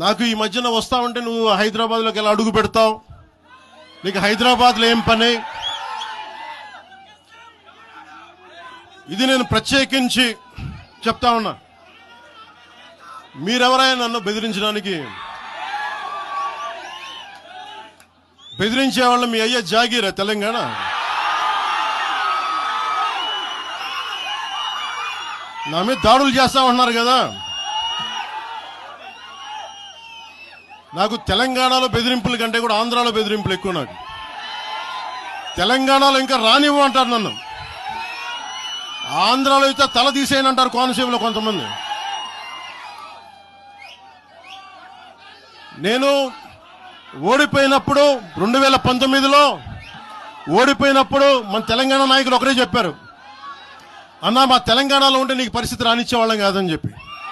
నాకు ఈ మధ్యన వస్తా ఉంటే నువ్వు హైదరాబాద్లోకి ఎలా అడుగు పెడతావు, నీకు హైదరాబాద్లో ఏం పని, ఇది నేను ప్రత్యేకించి చెప్తా ఉన్నా. మీరెవరైనా నన్ను బెదిరించడానికి, బెదిరించే వాళ్ళ మీ అయ్యే జాగీరా తెలంగాణ. నా మీద దాడులు చేస్తా ఉన్నారు కదా. నాకు తెలంగాణలో బెదిరింపుల కంటే కూడా ఆంధ్రాలో బెదిరింపులు ఎక్కువ. నాకు తెలంగాణలో ఇంకా రానివ్వమంటారు నన్ను, ఆంధ్రాలో అయితే తల తీసేయనంటారు కోనసీమలో కొంతమంది. నేను ఓడిపోయినప్పుడు 2019లో ఓడిపోయినప్పుడు మన తెలంగాణ నాయకులు ఒకరే చెప్పారు, అన్నా మా తెలంగాణలో ఉంటే నీకు పరిస్థితి రానిచ్చేవాళ్ళం కాదని చెప్పి.